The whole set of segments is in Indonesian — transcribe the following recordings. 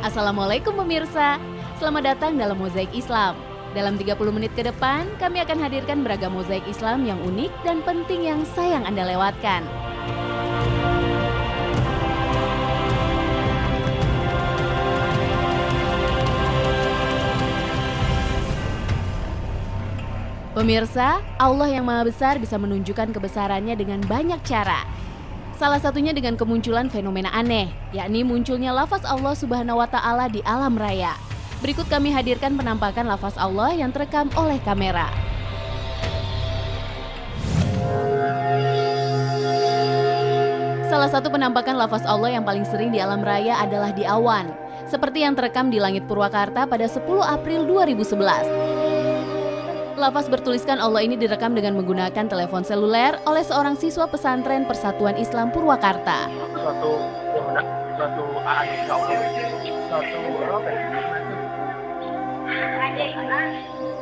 Assalamualaikum pemirsa, selamat datang dalam Mozaik Islam. Dalam 30 menit ke depan, kami akan hadirkan beragam mozaik Islam yang unik dan penting yang sayang Anda lewatkan. Pemirsa, Allah yang Maha Besar bisa menunjukkan kebesarannya dengan banyak cara. Salah satunya dengan kemunculan fenomena aneh, yakni munculnya lafaz Allah Subhanahu wa Ta'ala di alam raya. Berikut kami hadirkan penampakan lafaz Allah yang terekam oleh kamera. Salah satu penampakan lafaz Allah yang paling sering di alam raya adalah di awan, seperti yang terekam di langit Purwakarta pada 10 April 2011. Lafaz bertuliskan Allah ini direkam dengan menggunakan telepon seluler oleh seorang siswa pesantren Persatuan Islam Purwakarta.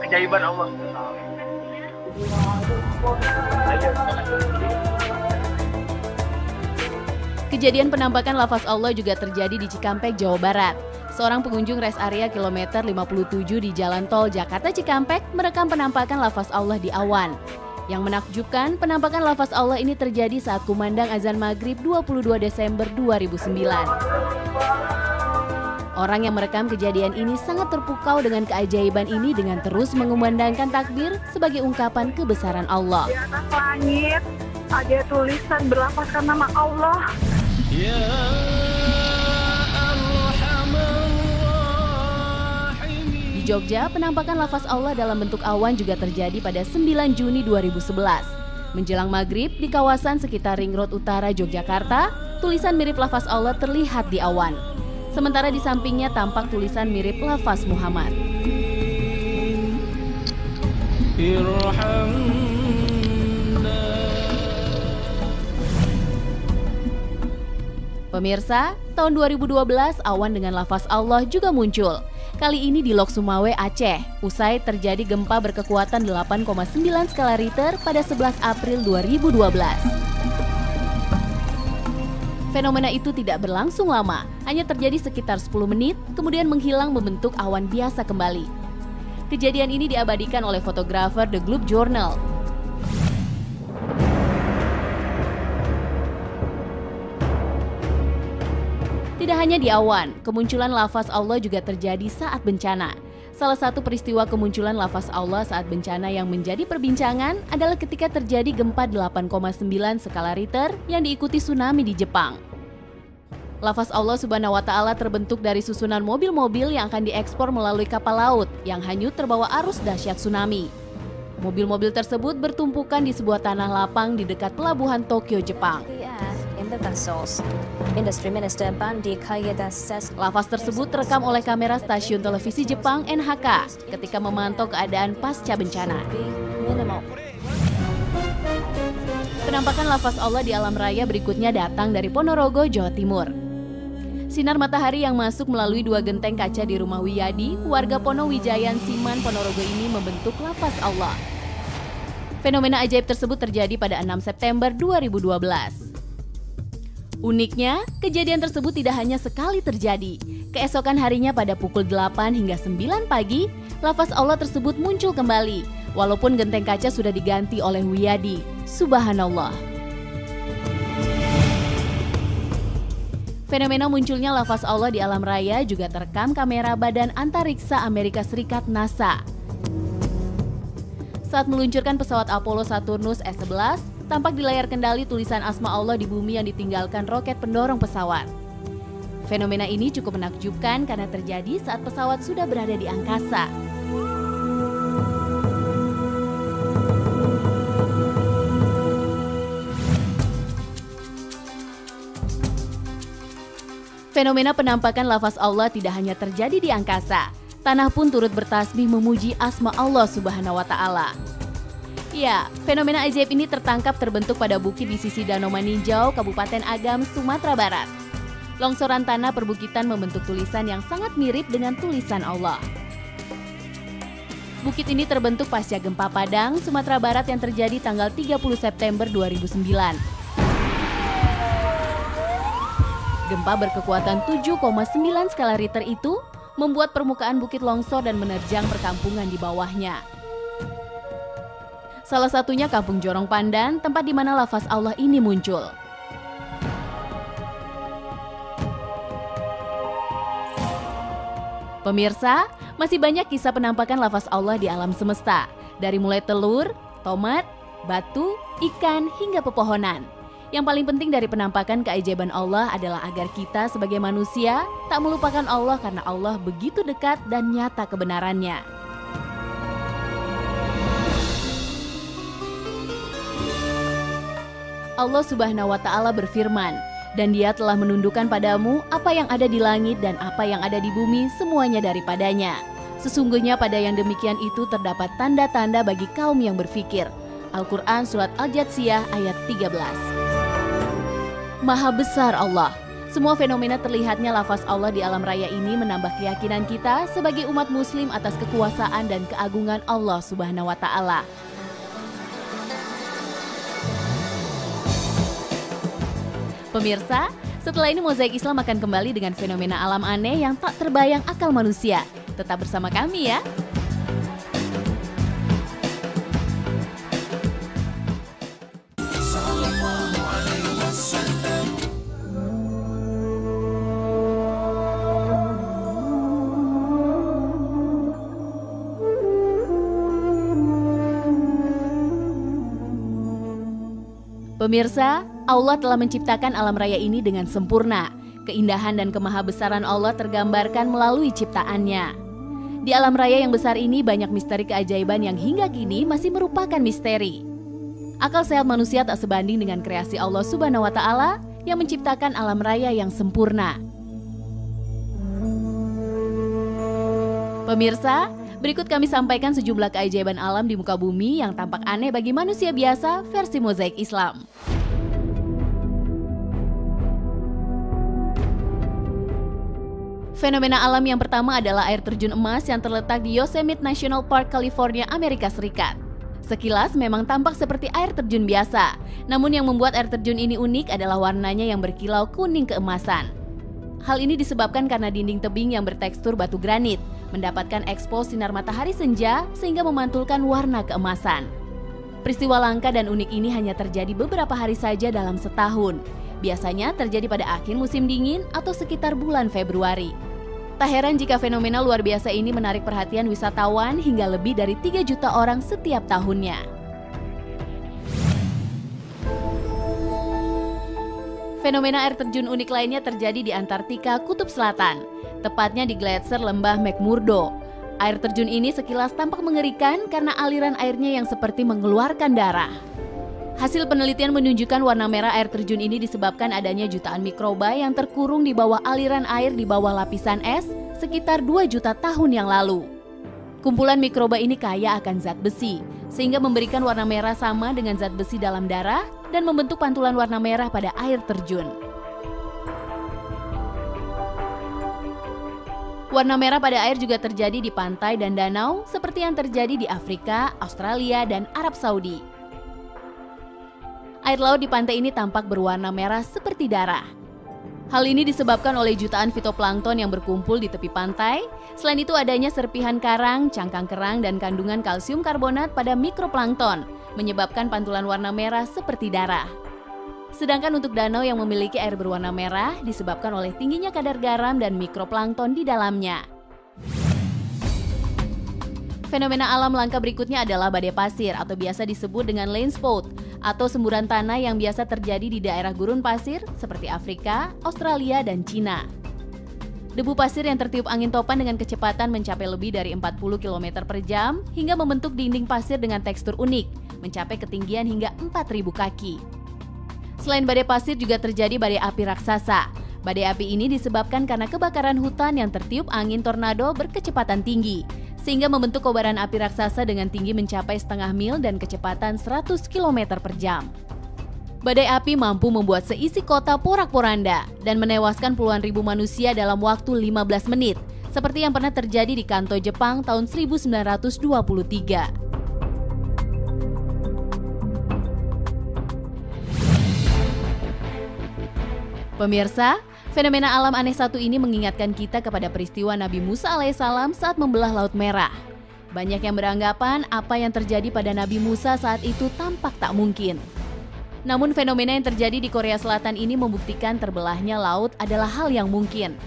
Keajaiban Allah. Kejadian penampakan lafaz Allah juga terjadi di Cikampek, Jawa Barat. Seorang pengunjung rest area kilometer 57 di Jalan Tol Jakarta Cikampek merekam penampakan lafaz Allah di awan. Yang menakjubkan, penampakan lafaz Allah ini terjadi saat kumandang azan maghrib 22 Desember 2009. Orang yang merekam kejadian ini sangat terpukau dengan keajaiban ini dengan terus mengumandangkan takbir sebagai ungkapan kebesaran Allah. Di atas langit ada tulisan berlafazkan nama Allah. Di Jogja, penampakan lafaz Allah dalam bentuk awan juga terjadi pada 9 Juni 2011. Menjelang maghrib di kawasan sekitar Ring Road Utara Yogyakarta, tulisan mirip lafaz Allah terlihat di awan. Sementara di sampingnya tampak tulisan mirip lafaz Muhammad. Pemirsa, tahun 2012 awan dengan lafaz Allah juga muncul. Kali ini di Lok Sumawe, Aceh, usai terjadi gempa berkekuatan 8,9 skala Richter pada 11 April 2012. Fenomena itu tidak berlangsung lama, hanya terjadi sekitar 10 menit, kemudian menghilang membentuk awan biasa kembali. Kejadian ini diabadikan oleh fotografer The Globe Journal. Tidak hanya di awan, kemunculan lafaz Allah juga terjadi saat bencana. Salah satu peristiwa kemunculan lafaz Allah saat bencana yang menjadi perbincangan adalah ketika terjadi gempa 8,9 skala Richter yang diikuti tsunami di Jepang. Lafaz Allah Subhanahu wa Ta'ala terbentuk dari susunan mobil-mobil yang akan diekspor melalui kapal laut yang hanyut terbawa arus dahsyat tsunami. Mobil-mobil tersebut bertumpukan di sebuah tanah lapang di dekat pelabuhan Tokyo, Jepang. Lafaz tersebut terekam oleh kamera stasiun televisi Jepang NHK ketika memantau keadaan pasca bencana. Penampakan lafaz Allah di alam raya berikutnya datang dari Ponorogo, Jawa Timur. Sinar matahari yang masuk melalui 2 genteng kaca di rumah Wiyadi, warga Ponowijayan Siman, Ponorogo ini membentuk lafaz Allah. Fenomena ajaib tersebut terjadi pada 6 September 2012. Uniknya, kejadian tersebut tidak hanya sekali terjadi. Keesokan harinya pada pukul 8 hingga 9 pagi, lafaz Allah tersebut muncul kembali, walaupun genteng kaca sudah diganti oleh Wiyadi. Subhanallah. Fenomena munculnya lafaz Allah di alam raya juga terekam kamera Badan Antariksa Amerika Serikat NASA. Saat meluncurkan pesawat Apollo Saturnus S-11, tampak di layar kendali tulisan asma Allah di bumi yang ditinggalkan roket pendorong pesawat. Fenomena ini cukup menakjubkan karena terjadi saat pesawat sudah berada di angkasa. Fenomena penampakan lafaz Allah tidak hanya terjadi di angkasa. Tanah pun turut bertasbih memuji asma Allah Subhanahu wa Ta'ala. Ya, fenomena ajaib ini tertangkap terbentuk pada bukit di sisi Danau Maninjau, Kabupaten Agam, Sumatera Barat. Longsoran tanah perbukitan membentuk tulisan yang sangat mirip dengan tulisan Allah. Bukit ini terbentuk pasca gempa Padang, Sumatera Barat yang terjadi tanggal 30 September 2009. Gempa berkekuatan 7,9 skala Richter itu membuat permukaan bukit longsor dan menerjang perkampungan di bawahnya. Salah satunya Kampung Jorong Pandan, tempat di mana lafaz Allah ini muncul. Pemirsa, masih banyak kisah penampakan lafaz Allah di alam semesta, dari mulai telur, tomat, batu, ikan, hingga pepohonan. Yang paling penting dari penampakan keajaiban Allah adalah agar kita sebagai manusia tak melupakan Allah karena Allah begitu dekat dan nyata kebenarannya. Allah Subhanahu wa Ta'ala berfirman, "Dan Dia telah menundukkan padamu apa yang ada di langit dan apa yang ada di bumi, semuanya daripadanya. Sesungguhnya pada yang demikian itu terdapat tanda-tanda bagi kaum yang berfikir." Al-Quran Surat Al-Jathiyah ayat 13. Maha besar Allah. Semua fenomena terlihatnya lafaz Allah di alam raya ini menambah keyakinan kita sebagai umat muslim atas kekuasaan dan keagungan Allah Subhanahu wa Ta'ala. Pemirsa, setelah ini Mozaik Islam akan kembali dengan fenomena alam aneh yang tak terbayang akal manusia. Tetap bersama kami ya. Pemirsa, Allah telah menciptakan alam raya ini dengan sempurna. Keindahan dan kemahabesaran Allah tergambarkan melalui ciptaannya. Di alam raya yang besar ini banyak misteri keajaiban yang hingga kini masih merupakan misteri. Akal sehat manusia tak sebanding dengan kreasi Allah Subhanahu wa Ta'ala yang menciptakan alam raya yang sempurna. Pemirsa, berikut kami sampaikan sejumlah keajaiban alam di muka bumi yang tampak aneh bagi manusia biasa versi Mozaik Islam. Fenomena alam yang pertama adalah air terjun emas yang terletak di Yosemite National Park, California, Amerika Serikat. Sekilas memang tampak seperti air terjun biasa, namun yang membuat air terjun ini unik adalah warnanya yang berkilau kuning keemasan. Hal ini disebabkan karena dinding tebing yang bertekstur batu granit mendapatkan ekspos sinar matahari senja sehingga memantulkan warna keemasan. Peristiwa langka dan unik ini hanya terjadi beberapa hari saja dalam setahun. Biasanya terjadi pada akhir musim dingin atau sekitar bulan Februari. Tak heran jika fenomena luar biasa ini menarik perhatian wisatawan hingga lebih dari 3 juta orang setiap tahunnya. Fenomena air terjun unik lainnya terjadi di Antartika, Kutub Selatan, tepatnya di gletser lembah McMurdo. Air terjun ini sekilas tampak mengerikan karena aliran airnya yang seperti mengeluarkan darah. Hasil penelitian menunjukkan warna merah air terjun ini disebabkan adanya jutaan mikroba yang terkurung di bawah aliran air di bawah lapisan es sekitar 2 juta tahun yang lalu. Kumpulan mikroba ini kaya akan zat besi, sehingga memberikan warna merah sama dengan zat besi dalam darah dan membentuk pantulan warna merah pada air terjun. Warna merah pada air juga terjadi di pantai dan danau seperti yang terjadi di Afrika, Australia, dan Arab Saudi. Air laut di pantai ini tampak berwarna merah seperti darah. Hal ini disebabkan oleh jutaan fitoplankton yang berkumpul di tepi pantai. Selain itu adanya serpihan karang, cangkang kerang, dan kandungan kalsium karbonat pada mikroplankton, menyebabkan pantulan warna merah seperti darah. Sedangkan untuk danau yang memiliki air berwarna merah disebabkan oleh tingginya kadar garam dan mikroplankton di dalamnya. Fenomena alam langka berikutnya adalah badai pasir atau biasa disebut dengan landspot atau semburan tanah yang biasa terjadi di daerah gurun pasir seperti Afrika, Australia, dan Cina. Debu pasir yang tertiup angin topan dengan kecepatan mencapai lebih dari 40 km per jam hingga membentuk dinding pasir dengan tekstur unik, mencapai ketinggian hingga 4.000 kaki. Selain badai pasir juga terjadi badai api raksasa. Badai api ini disebabkan karena kebakaran hutan yang tertiup angin tornado berkecepatan tinggi, sehingga membentuk kobaran api raksasa dengan tinggi mencapai setengah mil dan kecepatan 100 km per jam. Badai api mampu membuat seisi kota porak-poranda dan menewaskan puluhan ribu manusia dalam waktu 15 menit, seperti yang pernah terjadi di Kanto, Jepang tahun 1923. Pemirsa, Fenomena alam aneh satu ini mengingatkan kita kepada peristiwa Nabi Musa alaihissalam saat membelah Laut Merah. Banyak yang beranggapan apa yang terjadi pada Nabi Musa saat itu tampak tak mungkin. Namun fenomena yang terjadi di Korea Selatan ini membuktikan terbelahnya laut adalah hal yang mungkin.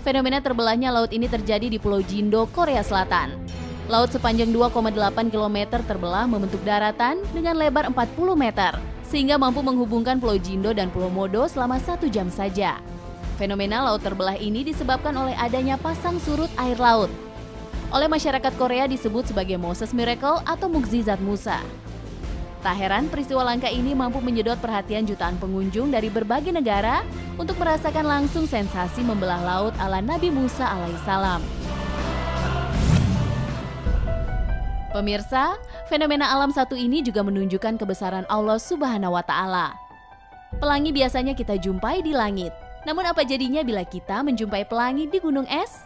Fenomena terbelahnya laut ini terjadi di Pulau Jindo, Korea Selatan. Laut sepanjang 2,8 km terbelah membentuk daratan dengan lebar 40 meter, sehingga mampu menghubungkan Pulau Jindo dan Pulau Modo selama 1 jam saja. Fenomena laut terbelah ini disebabkan oleh adanya pasang surut air laut. Oleh masyarakat Korea disebut sebagai Moses Miracle atau mukjizat Musa. Tak heran peristiwa langka ini mampu menyedot perhatian jutaan pengunjung dari berbagai negara untuk merasakan langsung sensasi membelah laut ala Nabi Musa alaihissalam. Pemirsa, fenomena alam satu ini juga menunjukkan kebesaran Allah Subhanahu wa Ta'ala. Pelangi biasanya kita jumpai di langit. Namun apa jadinya bila kita menjumpai pelangi di gunung es?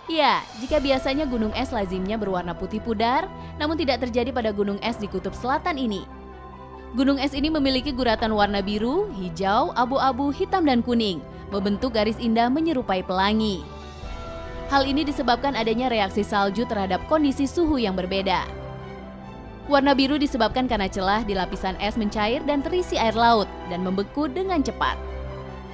Ya, jika biasanya gunung es lazimnya berwarna putih pudar, namun tidak terjadi pada gunung es di kutub selatan ini. Gunung es ini memiliki guratan warna biru, hijau, abu-abu, hitam, dan kuning, membentuk garis indah menyerupai pelangi. Hal ini disebabkan adanya reaksi salju terhadap kondisi suhu yang berbeda. Warna biru disebabkan karena celah di lapisan es mencair dan terisi air laut dan membeku dengan cepat.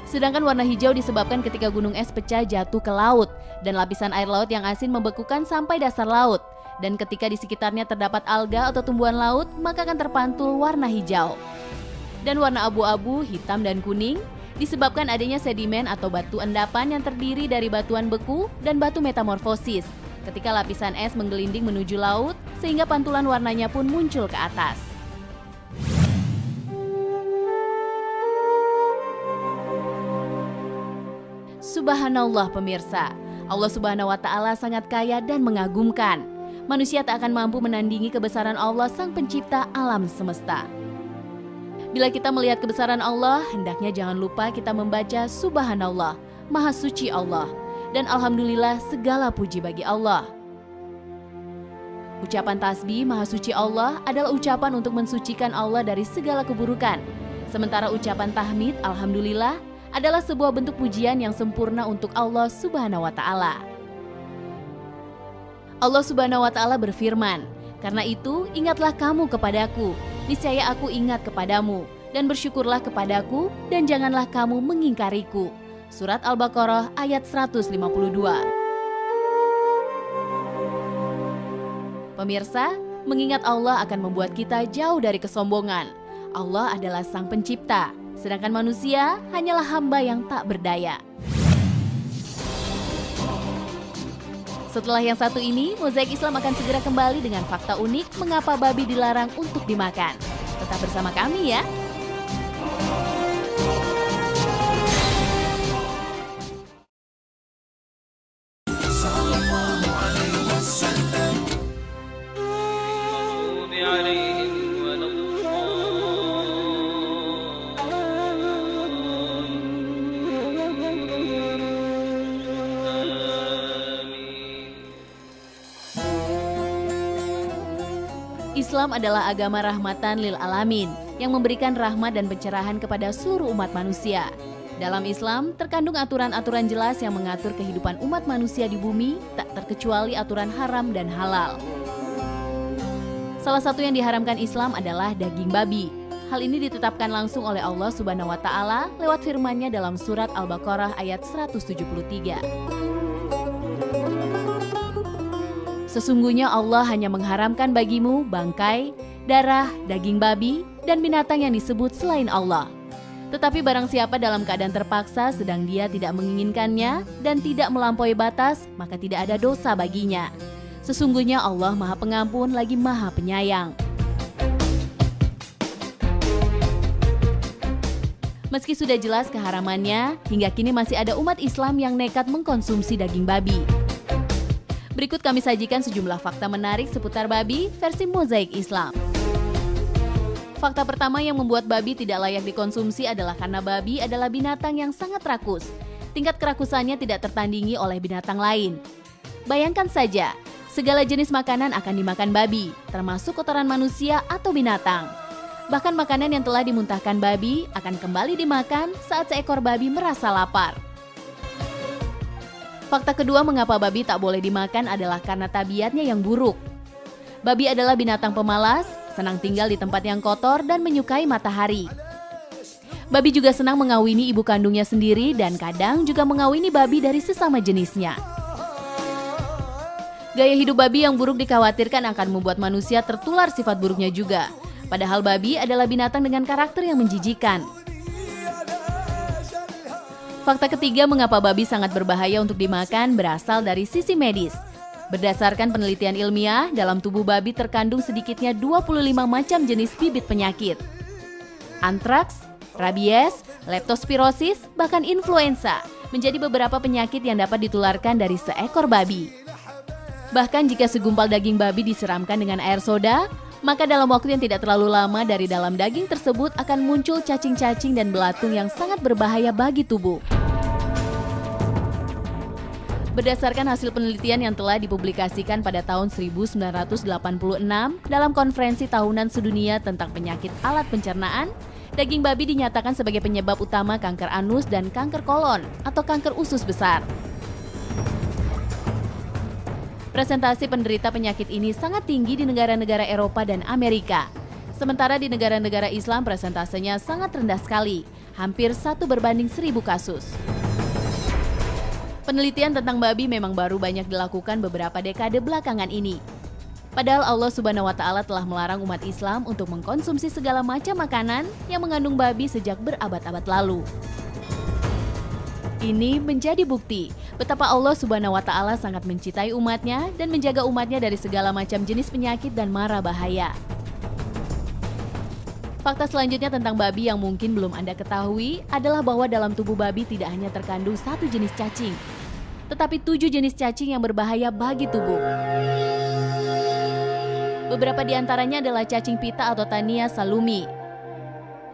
Sedangkan warna hijau disebabkan ketika gunung es pecah jatuh ke laut dan lapisan air laut yang asin membekukan sampai dasar laut. Dan ketika di sekitarnya terdapat alga atau tumbuhan laut, maka akan terpantul warna hijau. Dan warna abu-abu, hitam, dan kuning disebabkan adanya sedimen atau batu endapan yang terdiri dari batuan beku dan batu metamorfosis. Ketika lapisan es menggelinding menuju laut, sehingga pantulan warnanya pun muncul ke atas. Subhanallah pemirsa, Allah Subhanahu wa Ta'ala sangat kaya dan mengagumkan. Manusia tak akan mampu menandingi kebesaran Allah Sang Pencipta alam semesta. Bila kita melihat kebesaran Allah, hendaknya jangan lupa kita membaca Subhanallah, Maha Suci Allah, dan Alhamdulillah segala puji bagi Allah. Ucapan tasbih Maha Suci Allah adalah ucapan untuk mensucikan Allah dari segala keburukan. Sementara ucapan tahmid Alhamdulillah adalah sebuah bentuk pujian yang sempurna untuk Allah Subhanahu wa Ta'ala. Allah Subhanahu wa Ta'ala berfirman, "Karena itu ingatlah kamu kepadaku, niscaya aku ingat kepadamu, dan bersyukurlah kepadaku, dan janganlah kamu mengingkariku." Surat Al-Baqarah ayat 152. Pemirsa, mengingat Allah akan membuat kita jauh dari kesombongan. Allah adalah Sang Pencipta, sedangkan manusia hanyalah hamba yang tak berdaya. Setelah yang satu ini, Mozaik Islam akan segera kembali dengan fakta unik mengapa babi dilarang untuk dimakan. Tetap bersama kami ya. Islam adalah agama rahmatan lil alamin yang memberikan rahmat dan pencerahan kepada seluruh umat manusia. Dalam Islam terkandung aturan-aturan jelas yang mengatur kehidupan umat manusia di bumi, tak terkecuali aturan haram dan halal. Salah satu yang diharamkan Islam adalah daging babi. Hal ini ditetapkan langsung oleh Allah Subhanahu wa Ta'ala lewat firman-Nya dalam surat Al-Baqarah ayat 173. Sesungguhnya Allah hanya mengharamkan bagimu bangkai, darah, daging babi, dan binatang yang disebut selain Allah. Tetapi barang siapa dalam keadaan terpaksa sedang dia tidak menginginkannya dan tidak melampaui batas, maka tidak ada dosa baginya. Sesungguhnya Allah Maha Pengampun lagi Maha Penyayang. Meski sudah jelas keharamannya, hingga kini masih ada umat Islam yang nekat mengkonsumsi daging babi. Berikut kami sajikan sejumlah fakta menarik seputar babi versi Mozaik Islam. Fakta pertama yang membuat babi tidak layak dikonsumsi adalah karena babi adalah binatang yang sangat rakus. Tingkat kerakusannya tidak tertandingi oleh binatang lain. Bayangkan saja, segala jenis makanan akan dimakan babi, termasuk kotoran manusia atau binatang. Bahkan makanan yang telah dimuntahkan babi akan kembali dimakan saat seekor babi merasa lapar. Fakta kedua mengapa babi tak boleh dimakan adalah karena tabiatnya yang buruk. Babi adalah binatang pemalas, senang tinggal di tempat yang kotor dan menyukai matahari. Babi juga senang mengawini ibu kandungnya sendiri dan kadang juga mengawini babi dari sesama jenisnya. Gaya hidup babi yang buruk dikhawatirkan akan membuat manusia tertular sifat buruknya juga. Padahal babi adalah binatang dengan karakter yang menjijikan. Fakta ketiga mengapa babi sangat berbahaya untuk dimakan berasal dari sisi medis. Berdasarkan penelitian ilmiah, dalam tubuh babi terkandung sedikitnya 25 macam jenis bibit penyakit. Antraks, rabies, leptospirosis, bahkan influenza menjadi beberapa penyakit yang dapat ditularkan dari seekor babi. Bahkan jika segumpal daging babi disiramkan dengan air soda, maka dalam waktu yang tidak terlalu lama dari dalam daging tersebut akan muncul cacing-cacing dan belatung yang sangat berbahaya bagi tubuh. Berdasarkan hasil penelitian yang telah dipublikasikan pada tahun 1986 dalam konferensi tahunan sedunia tentang penyakit alat pencernaan, daging babi dinyatakan sebagai penyebab utama kanker anus dan kanker kolon atau kanker usus besar. Presentasi penderita penyakit ini sangat tinggi di negara-negara Eropa dan Amerika. Sementara di negara-negara Islam presentasenya sangat rendah sekali, hampir 1/1000 kasus. Penelitian tentang babi memang baru banyak dilakukan beberapa dekade belakangan ini. Padahal Allah Subhanahu wa Ta'ala telah melarang umat Islam untuk mengkonsumsi segala macam makanan yang mengandung babi sejak berabad-abad lalu. Ini menjadi bukti betapa Allah Subhanahu wa Ta'ala sangat mencintai umatnya dan menjaga umatnya dari segala macam jenis penyakit dan mara bahaya. Fakta selanjutnya tentang babi yang mungkin belum Anda ketahui adalah bahwa dalam tubuh babi tidak hanya terkandung 1 jenis cacing, tetapi 7 jenis cacing yang berbahaya bagi tubuh. Beberapa di antaranya adalah cacing pita atau Tania salumi.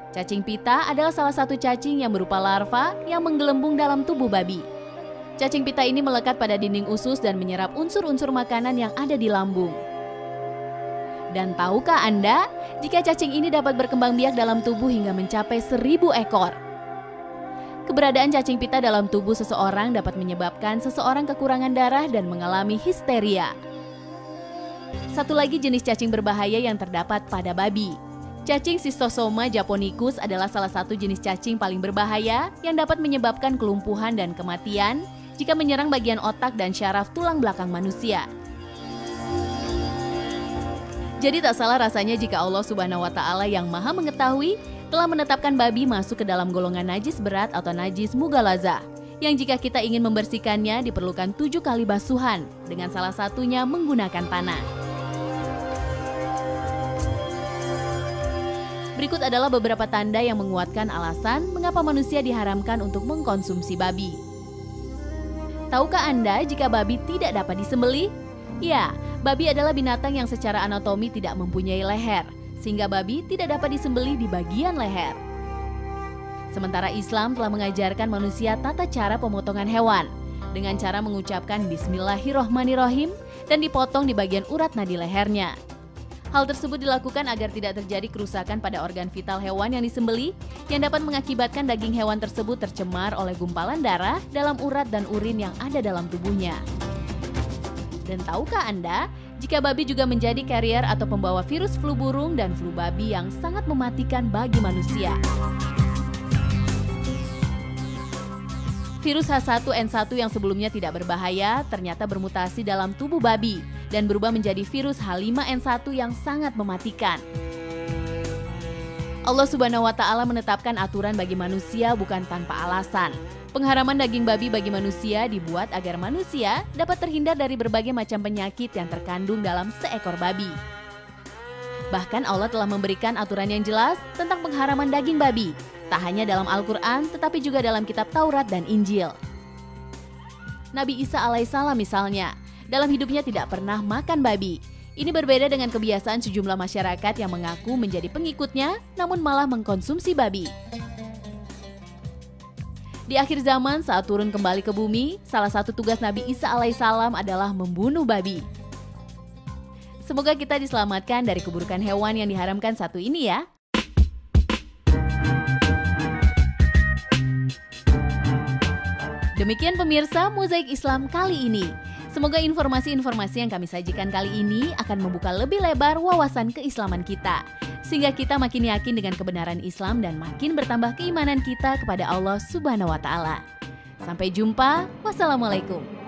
Cacing pita adalah salah satu cacing yang berupa larva yang menggelembung dalam tubuh babi. Cacing pita ini melekat pada dinding usus dan menyerap unsur-unsur makanan yang ada di lambung. Dan tahukah Anda, jika cacing ini dapat berkembang biak dalam tubuh hingga mencapai 1000 ekor. Keberadaan cacing pita dalam tubuh seseorang dapat menyebabkan seseorang kekurangan darah dan mengalami histeria. Satu lagi jenis cacing berbahaya yang terdapat pada babi. Cacing Schistosoma japonicus adalah salah satu jenis cacing paling berbahaya yang dapat menyebabkan kelumpuhan dan kematian jika menyerang bagian otak dan syaraf tulang belakang manusia. Jadi tak salah rasanya jika Allah Subhanahu wa Ta'ala yang Maha Mengetahui telah menetapkan babi masuk ke dalam golongan najis berat atau najis mughalazah, yang jika kita ingin membersihkannya diperlukan 7 kali basuhan, dengan salah satunya menggunakan panah. Berikut adalah beberapa tanda yang menguatkan alasan mengapa manusia diharamkan untuk mengkonsumsi babi. Tahukah Anda jika babi tidak dapat disembelih? Ya, babi adalah binatang yang secara anatomi tidak mempunyai leher, sehingga babi tidak dapat disembelih di bagian leher. Sementara Islam telah mengajarkan manusia tata cara pemotongan hewan dengan cara mengucapkan Bismillahirrohmanirrohim dan dipotong di bagian urat nadi lehernya. Hal tersebut dilakukan agar tidak terjadi kerusakan pada organ vital hewan yang disembelih yang dapat mengakibatkan daging hewan tersebut tercemar oleh gumpalan darah dalam urat dan urin yang ada dalam tubuhnya. Dan tahukah Anda, jika babi juga menjadi carrier atau pembawa virus flu burung dan flu babi yang sangat mematikan bagi manusia. Virus H1N1 yang sebelumnya tidak berbahaya ternyata bermutasi dalam tubuh babi dan berubah menjadi virus H5N1 yang sangat mematikan. Allah Subhanahu wa Ta'ala menetapkan aturan bagi manusia bukan tanpa alasan. Pengharaman daging babi bagi manusia dibuat agar manusia dapat terhindar dari berbagai macam penyakit yang terkandung dalam seekor babi. Bahkan Allah telah memberikan aturan yang jelas tentang pengharaman daging babi, tak hanya dalam Al-Quran tetapi juga dalam kitab Taurat dan Injil. Nabi Isa alaihissalam misalnya, dalam hidupnya tidak pernah makan babi. Ini berbeda dengan kebiasaan sejumlah masyarakat yang mengaku menjadi pengikutnya namun malah mengkonsumsi babi. Di akhir zaman saat turun kembali ke bumi, salah satu tugas Nabi Isa alaihissalam adalah membunuh babi. Semoga kita diselamatkan dari keburukan hewan yang diharamkan satu ini ya. Demikian pemirsa Mozaik Islam kali ini. Semoga informasi-informasi yang kami sajikan kali ini akan membuka lebih lebar wawasan keislaman kita, sehingga kita makin yakin dengan kebenaran Islam dan makin bertambah keimanan kita kepada Allah Subhanahu wa Ta'ala. Sampai jumpa, wassalamualaikum.